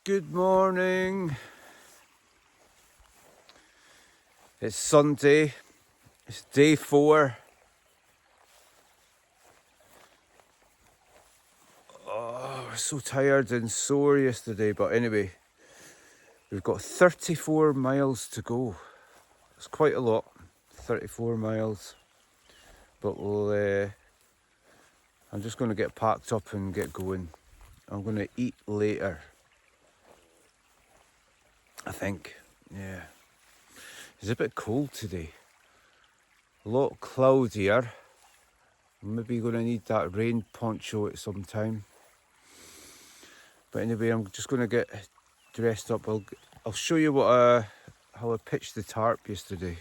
Good morning. It's Sunday. It's day 4. Oh, I was so tired and sore yesterday, but anyway, we've got 34 miles to go. It's quite a lot, 34 miles. But I'm just going to get packed up and get going. I'm going to eat later, I think. Yeah. It's a bit cold today. A lot cloudier. I'm maybe going to need that rain poncho at some time. But anyway, I'm just going to get dressed up. I'll show you how I pitched the tarp yesterday.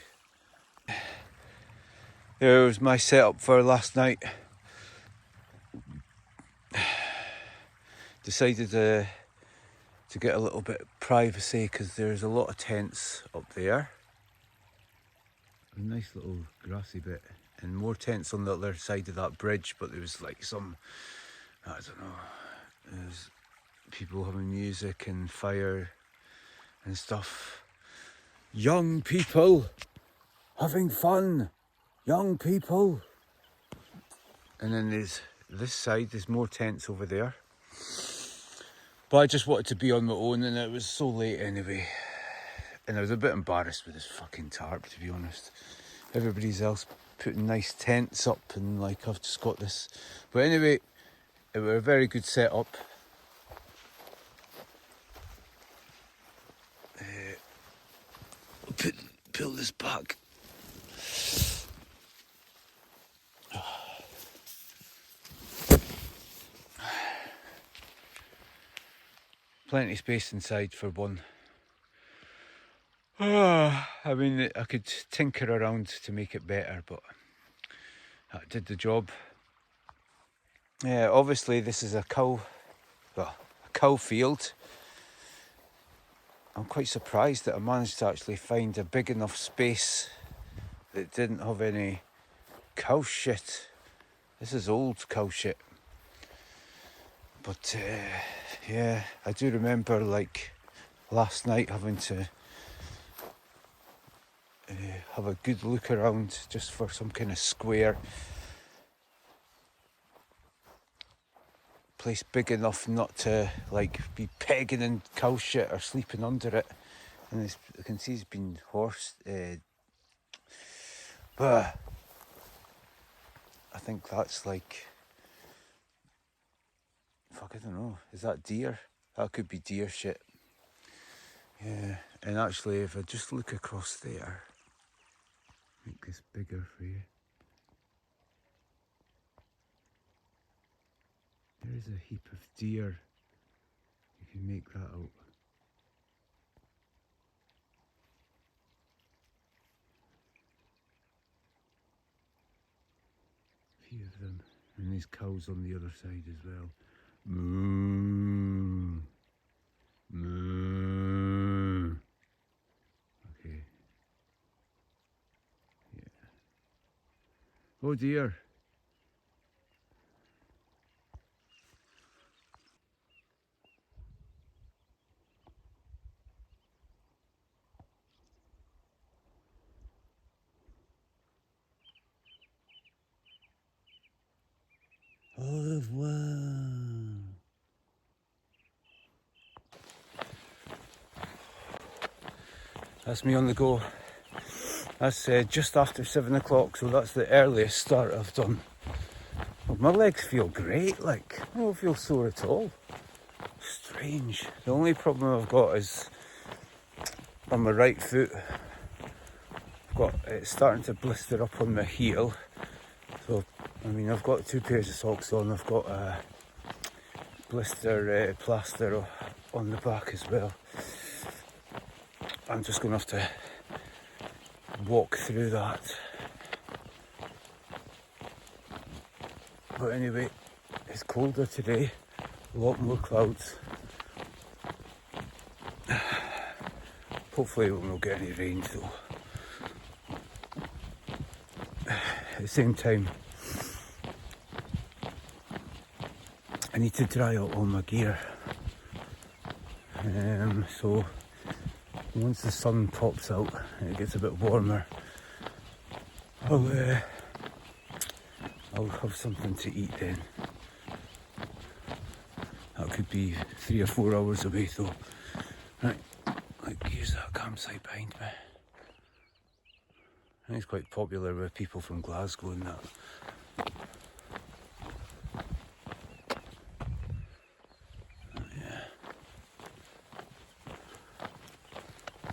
There was my setup for last night. Decided to get a little bit of privacy because there's a lot of tents up there. A nice little grassy bit, and more tents on the other side of that bridge, but there was like some, I don't know, there's people having music and fire and stuff. Young people having fun, young people. And then there's this side, there's more tents over there. But I just wanted to be on my own, and it was so late anyway. And I was a bit embarrassed with this fucking tarp, to be honest. Everybody's else putting nice tents up, and like I've just got this. But anyway, it was a very good setup. Pull this back. Plenty of space inside for one. I mean, I could tinker around to make it better, but that did the job. Yeah, obviously this is a cow field. I'm quite surprised that I managed to actually find a big enough space that didn't have any cow shit. This is old cow shit. But yeah, I do remember like last night having to have a good look around just for some kind of square place big enough not to like be pegging in cow shit or sleeping under it. And I can see it's been horsed. But I think that's like, fuck, I don't know, is that deer? That could be deer shit. Yeah, and actually if I just look across there, make this bigger for you. There's a heap of deer. You can make that out. A few of them. And these cows on the other side as well. Moo. Moo. Okay. Yeah. Oh dear. Au revoir. That's me on the go. That's just after 7 o'clock, so that's the earliest start I've done. Well, my legs feel great, like, I don't feel sore at all. Strange. The only problem I've got is on my right foot. It's starting to blister up on my heel. So, I mean, I've got 2 pairs of socks on. I've got a blister plaster on the back as well. I'm just going to have to walk through that. But anyway, it's colder today. A lot more clouds. Hopefully we won't get any rain though. At the same time, I need to dry out all my gear. So once the sun pops out and it gets a bit warmer, I'll have something to eat then. That could be 3 or 4 hours away though. Right, like here's that campsite behind me. I think it's quite popular with people from Glasgow and that.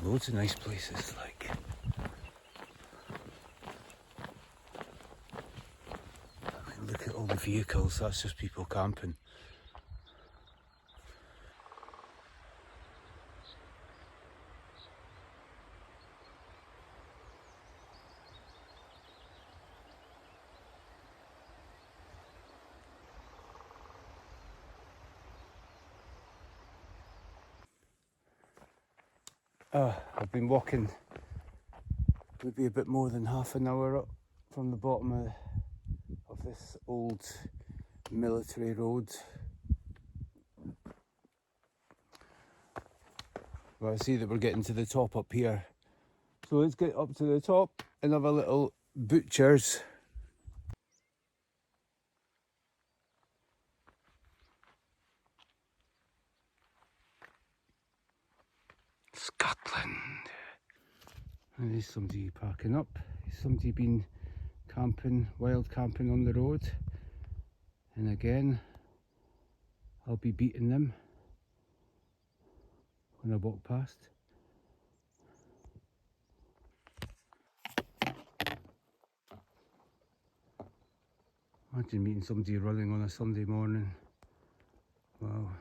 Loads of nice places, like. I mean, look at all the vehicles, that's just people camping. I've been walking maybe a bit more than half an hour up from the bottom of this old military road. Well, I see that we're getting to the top up here. So let's get up to the top and have a little butcher's. Scotland. And there's somebody parking up. There's somebody been camping, wild camping on the road. And again, I'll be beating them when I walk past. Imagine meeting somebody running on a Sunday morning. Wow.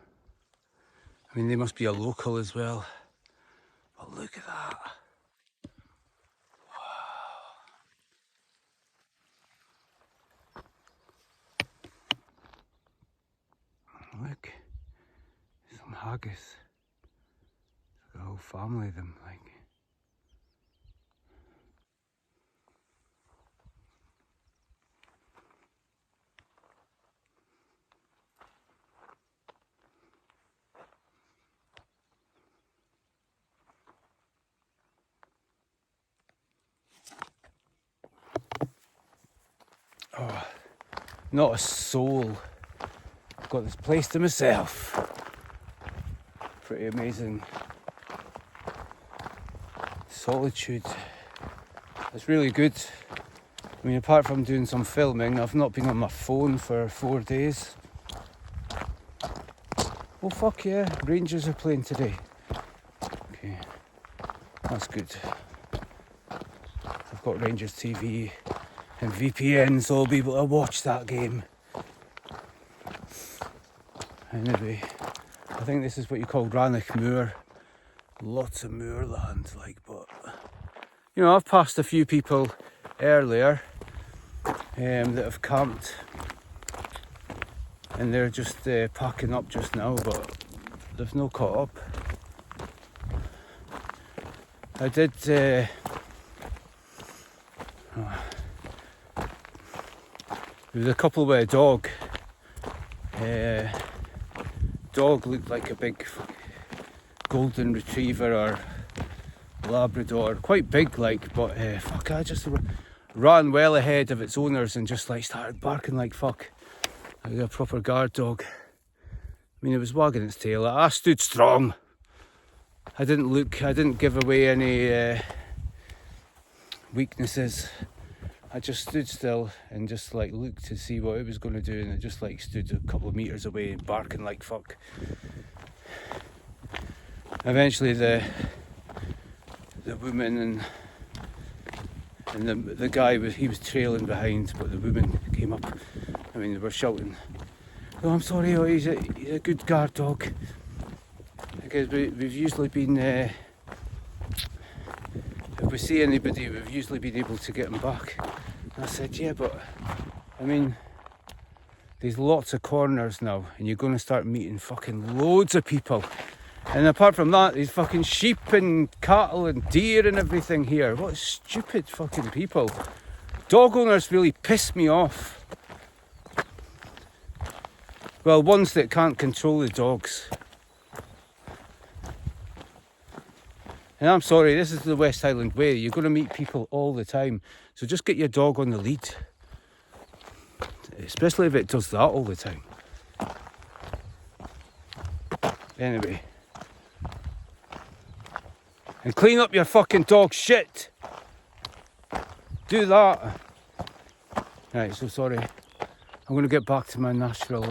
I mean, they must be a local as well. But look at that. Wow. Look. Some haggis. The whole family of them, like. Oh, not a soul. I've got this place to myself. Pretty amazing. Solitude. It's really good. I mean, apart from doing some filming, I've not been on my phone for 4 days. Oh fuck yeah, Rangers are playing today. Okay, that's good. I've got Rangers TV and VPN, so I'll be able to watch that game. Anyway, I think this is what you call Rannoch Moor. Lots of moorland, like, but you know, I've passed a few people earlier that have camped, and they're just packing up just now, but they've no caught up. I did. There was a couple with a dog. Dog looked like a big golden retriever or Labrador, quite big like, but fuck, I just ran well ahead of its owners and just like started barking like fuck, like a proper guard dog. I mean, it was wagging its tail. I stood strong. I didn't give away any weaknesses. I just stood still and just like looked to see what it was going to do, and it just like stood a couple of metres away barking like fuck. Eventually the woman and the guy he was trailing behind, but the woman came up. I mean, they were shouting, "Oh, I'm sorry, oh, he's a good guard dog." Because we've usually been, if we see anybody, we've usually been able to get them back. And I said, yeah, but I mean, there's lots of corners now, and you're going to start meeting fucking loads of people. And apart from that, there's fucking sheep and cattle and deer and everything here. What stupid fucking people. Dog owners really piss me off. Well, ones that can't control the dogs. And I'm sorry, this is the West Highland way. You're going to meet people all the time. So just get your dog on the lead. Especially if it does that all the time. Anyway. And clean up your fucking dog shit. Do that. Right, so sorry. I'm going to get back to my natural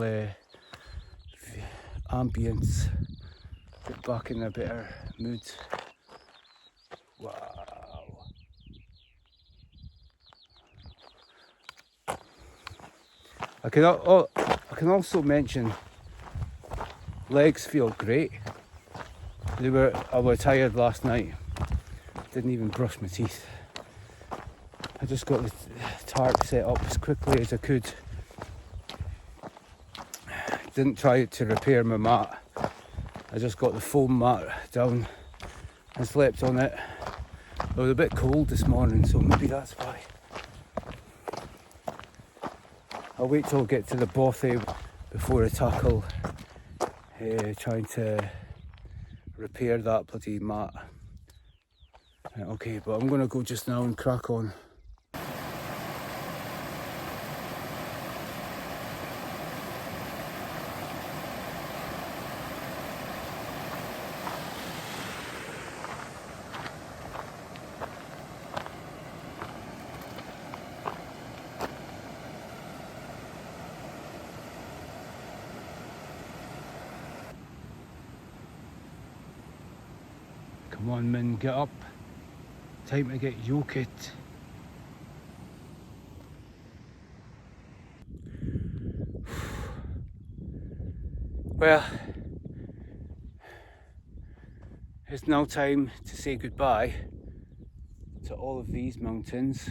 ambience. Get back in a better mood. Wow. I can also mention legs feel great. I was tired last night. Didn't even brush my teeth. I just got the tarp set up as quickly as I could. Didn't try to repair my mat. I just got the foam mat down and slept on it. It was a bit cold this morning, so maybe that's why. I'll wait till I get to the Bothy before I tackle trying to repair that bloody mat. Okay, but I'm going to go just now and crack on. Come on, men, get up. Time to get yoked. Well, it's now time to say goodbye to all of these mountains.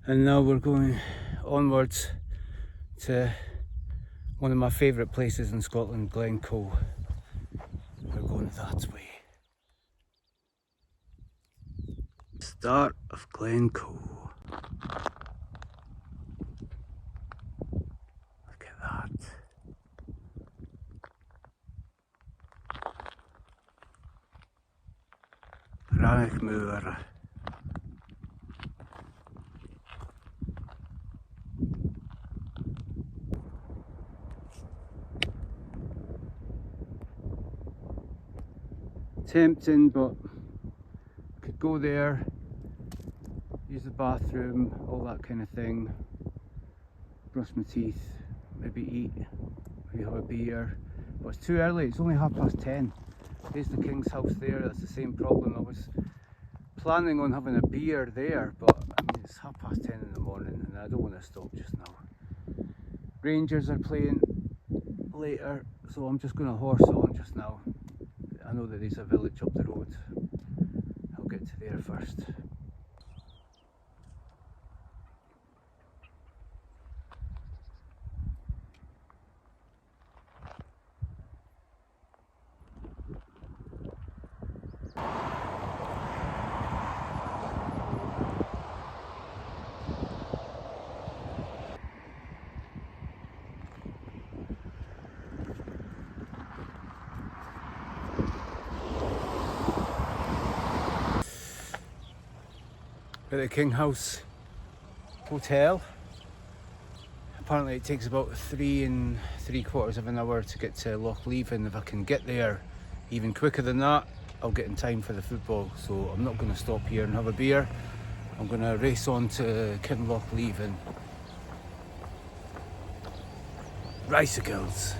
And now we're going onwards to one of my favourite places in Scotland, Glencoe. We're going that way. Start of Glencoe. Look at that. Ranachmoor. Tempting, but could go there, use the bathroom, all that kind of thing, brush my teeth, maybe eat, maybe have a beer. But it's too early, it's only 10:30. There's the Kingshouse there, that's the same problem. I was planning on having a beer there, but I mean it's 10:30 in the morning and I don't want to stop just now. Rangers are playing later, so I'm just going to horse on just now. I know that there's a village up the road. I'll get to there first. At the Kingshouse Hotel. Apparently it takes about 3 3/4 of an hour to get to Kinlochleven. If I can get there even quicker than that, I'll get in time for the football. So I'm not going to stop here and have a beer. I'm going to race on to Kinlochleven. Bicycles.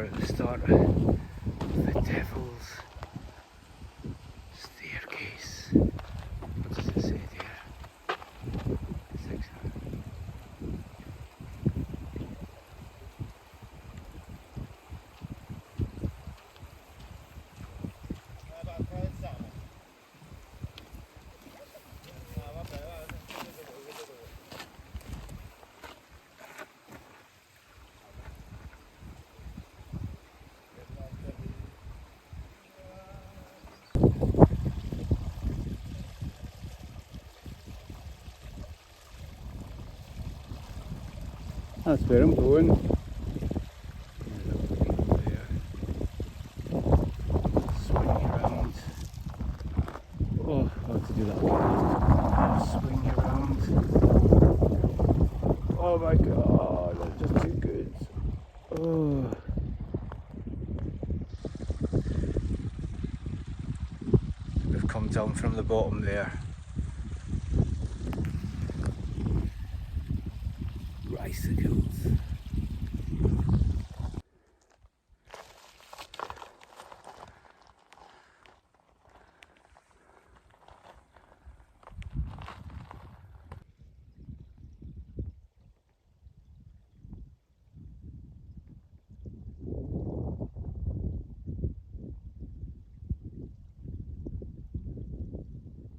are at the start of the Devil's Staircase. What does it say there? 6. That's where I'm going. There. Swing around. Oh, I'll have to do that again. Swing around. Oh my god, that's just too good. Oh. We've come down from the bottom there. Icicles.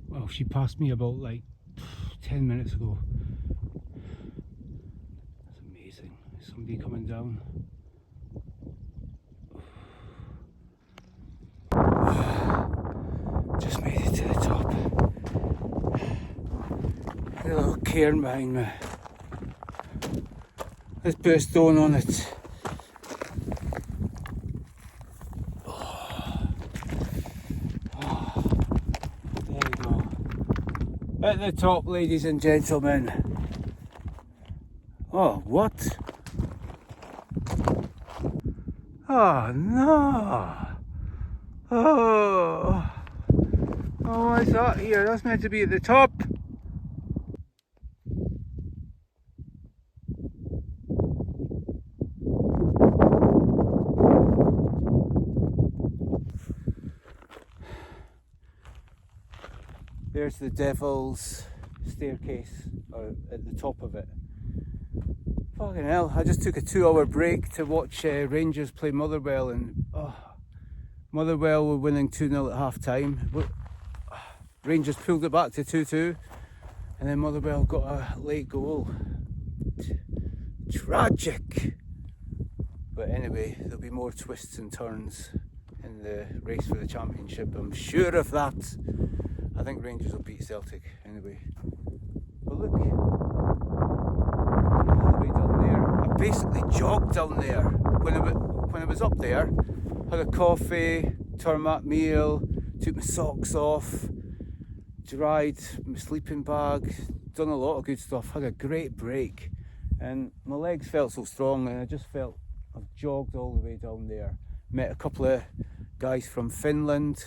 Well, she passed me about like 10 minutes ago. That's amazing. Is somebody coming down? Just made it to the top. A little cairn behind me. Let's put a stone on it. There we go. At the top, ladies and gentlemen. Oh, what? Oh, no. Oh. Oh, what's that here? That's meant to be at the top. There's the Devil's Staircase, or at the top of it. Fucking hell, I just took a 2-hour break to watch Rangers play Motherwell, and Motherwell were winning 2-0 at half time. Rangers pulled it back to 2-2, and then Motherwell got a late goal. Tragic! But anyway, there'll be more twists and turns in the race for the championship, I'm sure of that. I think Rangers will beat Celtic anyway. But look, all the way down there. I basically jogged down there when I was up there. Had a coffee, turmat meal, took my socks off, dried my sleeping bag, done a lot of good stuff. Had a great break, and my legs felt so strong, and I just felt I've jogged all the way down there. Met a couple of guys from Finland.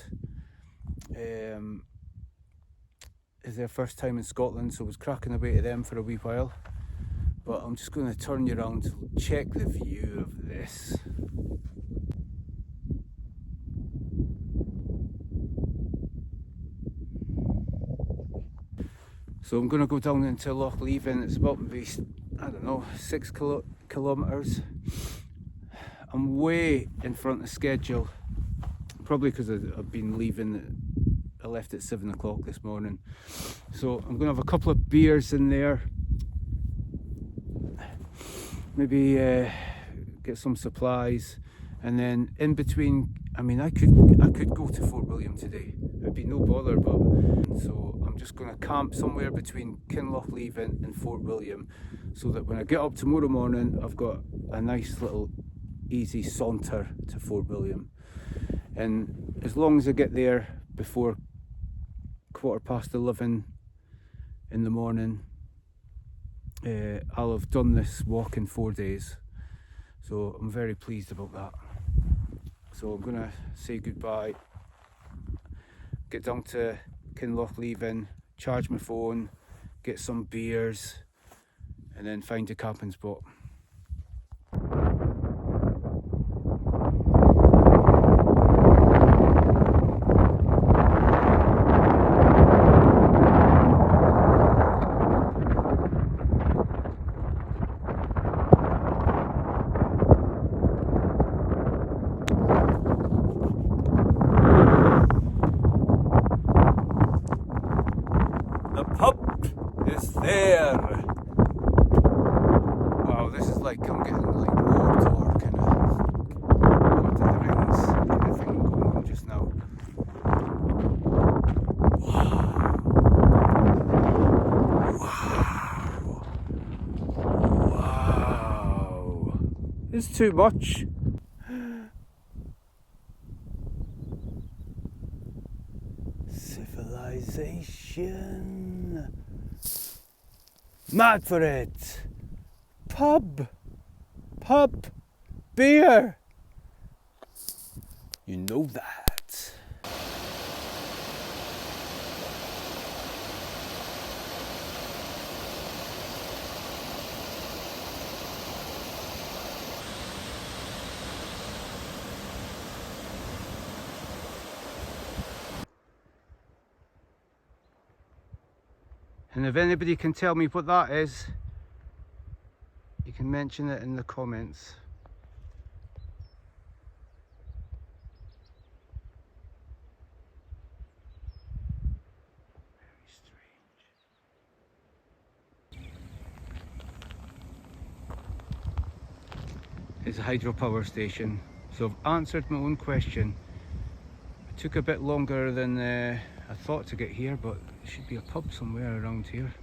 It's their first time in Scotland, so I was cracking away to them for a wee while. But I'm just going to turn you around to check the view of this. So I'm going to go down into Kinlochleven. It's about maybe, I don't know, 6 kilometres. I'm way in front of schedule, probably because I've been leaving. I left at 7 o'clock this morning, so I'm going to have a couple of beers in there, maybe get some supplies, and then in between, I mean, I could go to FortWilliam today, it'd be no bother, but so I'm just going to camp somewhere between Kinlochleven and FortWilliam, so that when I get up tomorrow morning, I've got a nice little easy saunter to FortWilliam. And as long as I get there before 11:15 in the morning, I'll have done this walk in 4 days, so I'm very pleased about that. So I'm gonna say goodbye, get down to Kinlochleven, charge my phone, get some beers, and then find a camping spot. pub is there. Wow, this is like, I'm getting like Mordor kind of Lord of the Rings kind of thing going on just now. Wow. It's too much. Civilization. Mad for it. Pub. Beer. You know that. And if anybody can tell me what that is, you can mention it in the comments. Very strange. It's a hydropower station, so I've answered my own question. It took a bit longer than I thought to get here, but there should be a pub somewhere around here.